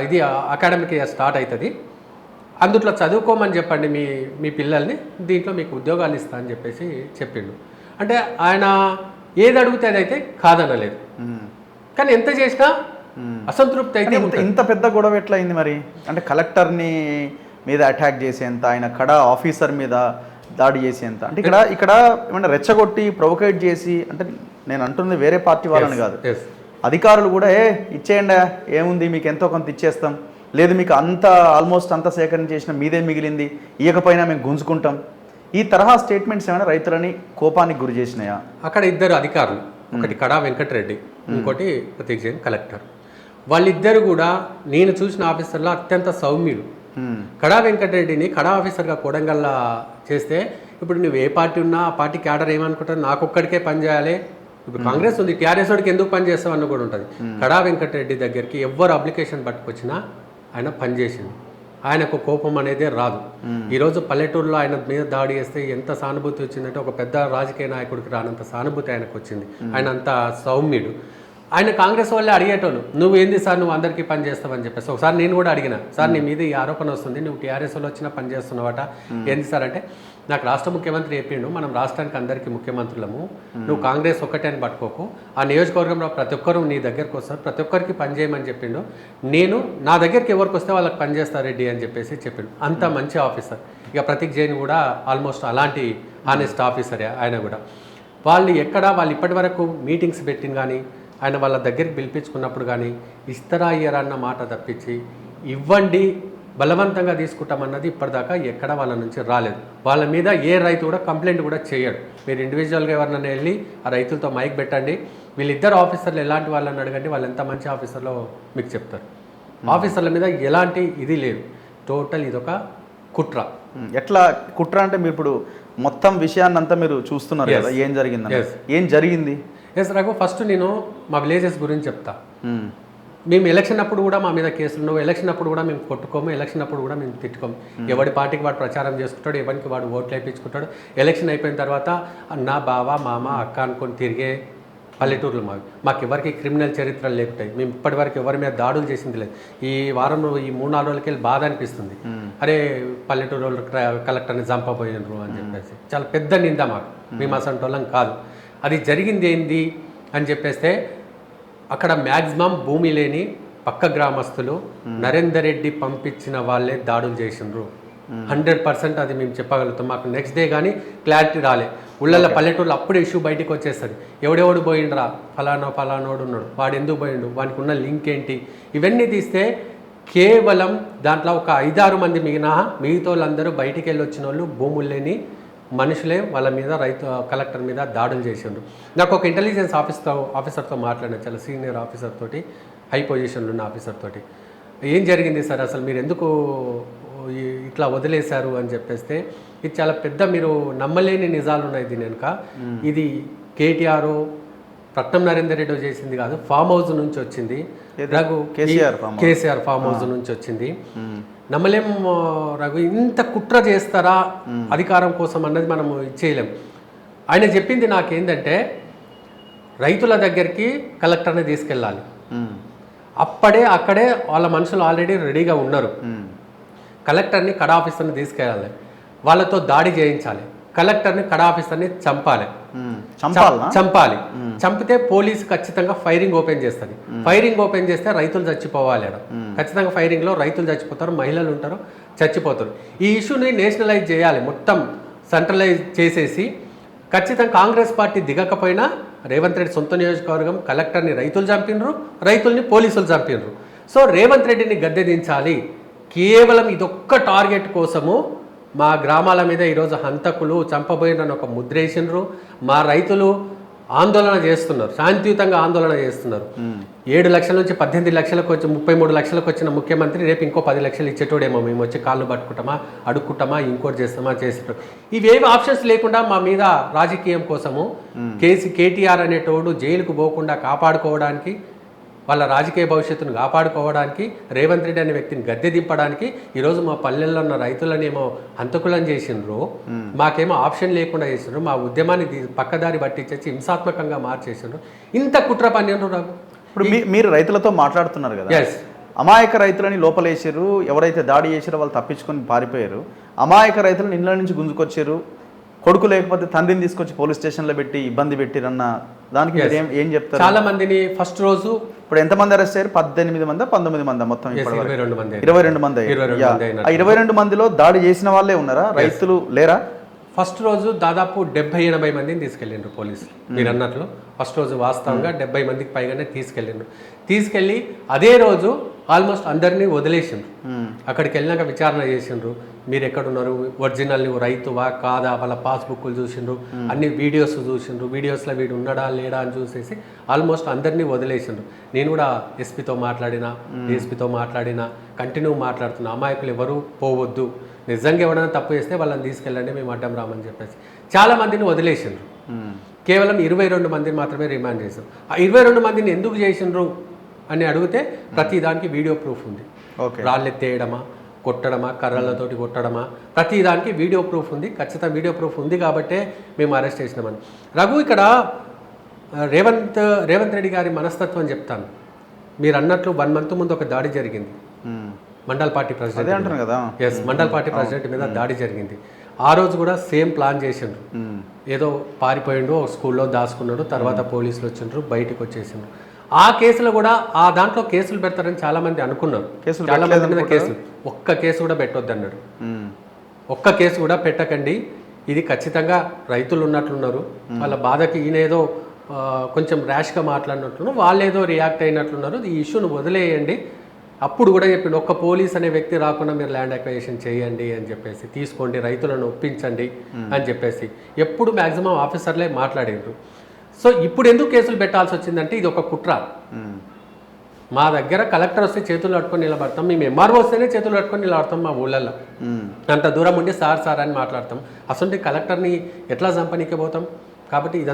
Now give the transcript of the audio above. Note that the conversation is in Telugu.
ఇది అకాడమిక్ ఇయర్ స్టార్ట్ అవుతుంది, అందుట్లో చదువుకోమని చెప్పండి మీ మీ పిల్లల్ని, దీంట్లో మీకు ఉద్యోగాలు ఇస్తా అని చెప్పేసి చెప్పిండు. అంటే ఆయన ఏది అడిగితే అదైతే కాదనలేదు, కానీ ఎంత చేసినా అసంతృప్తి అయితే. ఇంత పెద్ద గొడవ ఎట్లా అయింది మరి? అంటే కలెక్టర్ని మీద అటాక్ చేసేంత, ఆయన కడా ఆఫీసర్ మీద దాడి చేసేంత, అంటే ఇక్కడ ఏమన్నా రెచ్చగొట్టి ప్రొవోకేట్ చేసి, అంటే నేను అంటుంది వేరే పార్టీ వాళ్ళని కాదు, అధికారులు కూడా ఇచ్చేయండి ఏముంది మీకు ఎంతో కొంత ఇచ్చేస్తాం, లేదు మీకు అంత ఆల్మోస్ట్ అంత సేకరణ చేసిన మీదే మిగిలింది ఇవ్వకపోయినా మేము గుంజుకుంటాం, ఈ తరహా స్టేట్మెంట్స్ ఏమైనా రైతులని కోపానికి గురి చేసినాయా? అక్కడ ఇద్దరు అధికారులు, ఒకటి కడా వెంకటరెడ్డి, ఇంకోటి ప్రతీక్ జైన్ కలెక్టర్, వాళ్ళిద్దరు కూడా నేను చూసిన ఆఫీసర్లో అత్యంత సౌమ్యులు. కడా వెంకటరెడ్డిని కడా ఆఫీసర్గా కొడంగల్లా చేస్తే, ఇప్పుడు నువ్వు ఏ పార్టీ ఉన్నా ఆ పార్టీ క్యాడర్ ఏమనుకుంటారు, నాకు ఒక్కడికే పని చేయాలి, ఇప్పుడు కాంగ్రెస్ ఉంది టీఆర్ఎస్ వాడికి ఎందుకు పని చేస్తావు అన్న కూడా ఉంటుంది. కడా వెంకటరెడ్డి దగ్గరికి ఎవ్వరు అప్లికేషన్ పట్టుకొచ్చినా ఆయన పనిచేసింది, ఆయనకు కోపం అనేది రాదు. ఈరోజు పల్లెటూరులో ఆయన మీద దాడి చేస్తే ఎంత సానుభూతి వచ్చిందంటే, ఒక పెద్ద రాజకీయ నాయకుడికి రానంత సానుభూతి ఆయనకు వచ్చింది. ఆయన అంత సౌమ్యుడు. ఆయన కాంగ్రెస్ వాళ్ళే అడిగేటోళ్ళు, నువ్వు ఏంది సార్ నువ్వు అందరికీ పని చేస్తావని చెప్పేసి. ఒకసారి నేను కూడా అడిగిన, సార్ నీ మీద ఈ ఆరోపణ వస్తుంది, నువ్వు టీఆర్ఎస్ వాళ్ళు వచ్చినా పని చేస్తున్నావట, ఏంది సార్ అంటే, నాకు రాష్ట్ర ముఖ్యమంత్రి చెప్పిండు, మనం రాష్ట్రానికి అందరికీ ముఖ్యమంత్రులము, నువ్వు కాంగ్రెస్ ఒక్కటే అని పట్టుకోకు, ఆ నియోజకవర్గంలో ప్రతి ఒక్కరు నీ దగ్గరికి వస్తారు, ప్రతి ఒక్కరికి పని చేయమని చెప్పిండు, నేను నా దగ్గరికి ఎవరికి వస్తే వాళ్ళకి పని చేస్తా రెడ్డి అని చెప్పేసి చెప్పిండు. అంత మంచి ఆఫీసర్. ఇక ప్రతీక్ జైన్ కూడా ఆల్మోస్ట్ అలాంటి హానెస్ట్ ఆఫీసరే ఆయన కూడా. వాళ్ళు ఇప్పటి వరకు మీటింగ్స్ పెట్టిన కానీ, ఆయన వాళ్ళ దగ్గరికి పిలిపించుకున్నప్పుడు కానీ ఇస్తారా ఇయ్యరా అన్న మాట తప్పించి, ఇవ్వండి బలవంతంగా తీసుకుంటామన్నది ఇప్పటిదాకా ఎక్కడ వాళ్ళ నుంచి రాలేదు. వాళ్ళ మీద ఏ రైతు కూడా కంప్లైంట్ కూడా చేయడు. మీరు ఇండివిజువల్గా ఎవరినైనా వెళ్ళి ఆ రైతులతో మైక్ పెట్టండి, వీళ్ళిద్దరు ఆఫీసర్లు ఎలాంటి వాళ్ళని అడగండి, వాళ్ళు ఎంత మంచి ఆఫీసర్లో మీకు చెప్తారు. ఆఫీసర్ల మీద ఎలాంటి ఇది లేదు, టోటల్ ఇదొక కుట్ర. ఎట్లా కుట్ర అంటే, మీరు ఇప్పుడు మొత్తం విషయాన్ని అంతా మీరు చూస్తున్నారు కదా, ఏం జరిగింది? ఎస్ రఘు, ఫస్ట్ నేను మా విలేజెస్ గురించి చెప్తా. మేము ఎలక్షన్ అప్పుడు కూడా మా మీద కేసులు, నువ్వు ఎలక్షన్ అప్పుడు కూడా మేము కొట్టుకోము, ఎలక్షన్ అప్పుడు కూడా మేము తిట్టుకోము. ఎవడి పార్టీకి వాడు ప్రచారం చేసుకుంటాడు, ఎవరికి వాడు ఓట్లు వేయించుకుంటాడు. ఎలక్షన్ అయిపోయిన తర్వాత అన్న బావ మామ అక్క అనుకొని తిరిగే పల్లెటూర్లు మాకు ఎవరికి క్రిమినల్ చరిత్రలు లేకుంటాయి. మేము ఇప్పటివరకు ఎవరి మీద దాడులు చేసింది లేదు. ఈ వారంలో ఈ 3-4 రోజులకి వెళ్ళి బాధ అనిపిస్తుంది, అరే పల్లెటూరు వాళ్ళు కలెక్టర్ని చంపబోయినరు అని చెప్పేసి. చాలా పెద్ద నింద మాకు, మేము అసంటి వాళ్ళం కాదు. అది జరిగింది ఏంది అని చెప్పేస్తే, అక్కడ మ్యాక్సిమం భూమి లేని పక్క గ్రామస్తులు నరేందర్ రెడ్డి పంపించిన వాళ్ళే దాడులు చేసిండ్రు. 100% అది మేము చెప్పగలుగుతాం. మాకు నెక్స్ట్ డే కానీ క్లారిటీ రాలే. ఊళ్ళల్లో పల్లెటూళ్ళు అప్పుడే ఇష్యూ బయటకు వచ్చేస్తుంది. ఎవడెవడు పోయిండ్రా, ఫలానోడు ఉన్నాడు, వాడు ఎందుకు పోయిండు, వానికి ఉన్న లింక్ ఏంటి, ఇవన్నీ తీస్తే కేవలం దాంట్లో ఒక 5-6 మంది మిగతా వాళ్ళందరూ బయటికి వెళ్ళి వచ్చిన వాళ్ళు భూములు లేని మనుషులే వాళ్ళ మీద కలెక్టర్ మీద దాడులు చేసిండ్రు. నాకు ఒక ఇంటెలిజెన్స్ ఆఫీసర్తో మాట్లాడిన, చాలా సీనియర్ ఆఫీసర్ తోటి, హై పొజిషన్లో ఉన్న ఆఫీసర్ తోటి, ఏం జరిగింది సార్ అసలు, మీరు ఎందుకు ఇట్లా వదిలేశారు అని చెప్పేస్తే, ఇది చాలా పెద్ద మీరు నమ్మలేని నిజాలు ఉన్నాయి దీని వెనుక. ఇది కేటీఆర్ పట్నం నరేందర్ రెడ్డి చేసింది కాదు, ఫామ్ హౌస్ నుంచి వచ్చింది. రఘు కేసీఆర్ ఫామ్ హౌస్ నుంచి వచ్చింది. నమ్మలేం రఘు, ఇంత కుట్ర చేస్తారా అధికారం కోసం అన్నది మనము చేయలేం. ఆయన చెప్పింది నాకేంటంటే, రైతుల దగ్గరికి కలెక్టర్ని తీసుకెళ్ళాలి, అక్కడే వాళ్ళ మనుషులు ఆల్రెడీ రెడీగా ఉన్నారు. కలెక్టర్ని కడా ఆఫీసర్ని తీసుకెళ్ళాలి, వాళ్ళతో దాడి చేయించాలి, కలెక్టర్ని కడా ఆఫీసర్ని చంపాలి. చంపితే పోలీసు ఖచ్చితంగా ఫైరింగ్ ఓపెన్ చేస్తుంది. ఫైరింగ్ ఓపెన్ చేస్తే రైతులు చచ్చిపోవాలి. ఖచ్చితంగా ఫైరింగ్లో రైతులు చచ్చిపోతారు, మహిళలు ఉంటారు, చచ్చిపోతారు. ఈ ఇష్యూని నేషనలైజ్ చేయాలి, మొత్తం సెంట్రలైజ్ చేసేసి, ఖచ్చితంగా కాంగ్రెస్ పార్టీ దిగకపోయినా రేవంత్ రెడ్డి సొంత నియోజకవర్గం కలెక్టర్ని రైతులు చంపినరు, రైతుల్ని పోలీసులు చంపినరు. సో రేవంత్ రెడ్డిని గద్దె దించాలి. కేవలం ఇదొక్క టార్గెట్ కోసము మా గ్రామాల మీద ఈరోజు హంతకులు చంపబోయినని ఒక ముద్రేసినరు. మా రైతులు ఆందోళన చేస్తున్నారు, శాంతియుతంగా ఆందోళన చేస్తున్నారు. 7 లక్షల నుంచి 18 లక్షలకు వచ్చి 33 లక్షలకు వచ్చిన ముఖ్యమంత్రి రేపు ఇంకో 10 లక్షలు ఇచ్చేటోడేమో. మేము వచ్చి కాళ్ళు పట్టుకుంటామా, అడుక్కుంటామా, ఇంకోటి చేస్తామా, చేసేటోడు. ఇవేమి ఆప్షన్స్ లేకుండా మా మీద రాజకీయం కోసము కేటీఆర్ అనేటోడు జైలుకు పోకుండా కాపాడుకోవడానికి, వాళ్ళ రాజకీయ భవిష్యత్తును కాపాడుకోవడానికి, రేవంత్ రెడ్డి అనే వ్యక్తిని గద్దె దింపడానికి ఈరోజు మా పల్లెల్లో ఉన్న రైతులనేమో హంతకులను చేసిండ్రు, మాకేమో ఆప్షన్ లేకుండా చేసిండ్రు, మా ఉద్యమాన్ని పక్కదారి పట్టించేసి హింసాత్మకంగా మార్చేసిండ్రు. ఇంత కుట్ర పన్నెండు. ఇప్పుడు మీరు రైతులతో మాట్లాడుతున్నారు కదా, అమాయక రైతులని లోపలేసారు, ఎవరైతే దాడి చేసారో వాళ్ళు తప్పించుకొని పారిపోయారు. అమాయక రైతులను ఇళ్ళ నుంచి గుంజుకొచ్చారు, కొడుకు లేకపోతే తండ్రిని తీసుకొచ్చి పోలీస్ స్టేషన్లో పెట్టి ఇబ్బంది పెట్టిరన్న దానికి మీరు ఏం చెప్తారు? చాలా మందిని ఫస్ట్ రోజు ఇప్పుడు ఎంతమంది అరెస్ట్ అయ్యారు? 18 మంది 19 మంది మొత్తం? 22 మంది 22 మంది. 22 మందిలో దాడి చేసిన వాళ్ళే ఉన్నారా, రైతులు లేరా? ఫస్ట్ రోజు దాదాపు 70-80 మందిని తీసుకెళ్ళిండ్రు పోలీసులు. మీరు అన్నట్లు ఫస్ట్ రోజు వాస్తవంగా 70 మందికి పైగానే తీసుకెళ్ళి అదే రోజు ఆల్మోస్ట్ అందరినీ వదిలేసిండ్రు. అక్కడికి వెళ్ళినాక విచారణ చేసిండ్రు, మీరు ఎక్కడున్నారు, ఒరిజినల్ నువ్వు రైతువా కాదా, వాళ్ళ పాస్బుక్లు చూసిండ్రు, అన్ని వీడియోస్ చూసిండ్రు, వీడియోస్లో వీడు ఉన్నాడా లేడా అని చూసేసి ఆల్మోస్ట్ అందరినీ వదిలేసిండ్రు. నేను కూడా ఎస్పీతో మాట్లాడినా, డిఎస్పీతో మాట్లాడినా, కంటిన్యూ మాట్లాడుతున్నా, అమాయకులు ఎవరు పోవద్దు, నిజంగా ఎవరైనా తప్పు చేస్తే వాళ్ళని తీసుకెళ్ళండి, మేము అడ్డం రామని చెప్పేసి చాలా మందిని వదిలేసిండ్రు. కేవలం 22 మందిని మాత్రమే రిమాండ్ చేశారు. ఆ 22 మందిని ఎందుకు చేసిండ్రు అని అడిగితే ప్రతి దానికి వీడియో ప్రూఫ్ ఉంది. రాళ్ళెత్తేయడమా, కొట్టడమా, కర్రలతోటి కొట్టడమా, ప్రతి దానికి వీడియో ప్రూఫ్ ఉంది. ఖచ్చితంగా వీడియో ప్రూఫ్ ఉంది కాబట్టే మేము అరెస్ట్ చేసినామని. రఘు, ఇక్కడ రేవంత్ రెడ్డి గారి మనస్తత్వం చెప్తాను. మీరు అన్నట్లు 1 month ముందు ఒక దాడి జరిగింది, mandal party president mandal party president మీద దాడి జరిగింది. ఆ రోజు కూడా సేమ్ ప్లాన్ చేసిండ్రు, ఏదో పారిపోయిండు, స్కూల్లో దాచుకున్నాడు, తర్వాత పోలీసులు వచ్చిండ్రు, బయటకు వచ్చేసిండ్రు. ఆ కేసులో కూడా ఆ దాంట్లో కేసులు పెడతారని చాలా మంది అనుకున్నారు. చాలా మంది మీద కేసులు, ఒక్క కేసు కూడా పెట్టొద్దు అన్నాడు. ఒక్క కేసు కూడా పెట్టకండి, ఇది ఖచ్చితంగా రైతులు ఉన్నట్లున్నారు, వాళ్ళ బాధకి ఈయనేదో కొంచెం ర్యాష్గా మాట్లాడినట్లున్నారు, వాళ్ళేదో రియాక్ట్ అయినట్లున్నారు, ఈ ఇష్యూను వదిలేయండి. అప్పుడు కూడా చెప్పిండు, ఒక్క పోలీస్ అనే వ్యక్తి రాకుండా మీరు ల్యాండ్ అక్వైజేషన్ చేయండి అని చెప్పేసి, తీసుకోండి, రైతులను ఒప్పించండి అని చెప్పేసి ఎప్పుడు మ్యాక్సిమం ఆఫీసర్లే మాట్లాడిండ్రు. సో ఇప్పుడు ఎందుకు కేసులు పెట్టాల్సి వచ్చిందంటే ఇది ఒక కుట్ర. మా దగ్గర కలెక్టర్ వస్తే చేతులు పట్టుకొని నిలబడతాం, మేము ఎంఆర్ఓ వస్తేనే చేతులు పట్టుకొని నిలబడతాం. మా ఊళ్ళల్లో అంత దూరం ఉండి సార్ అని మాట్లాడతాం. అసలు కలెక్టర్ని ఎట్లా చంపనీకి పోతాం? కాబట్టి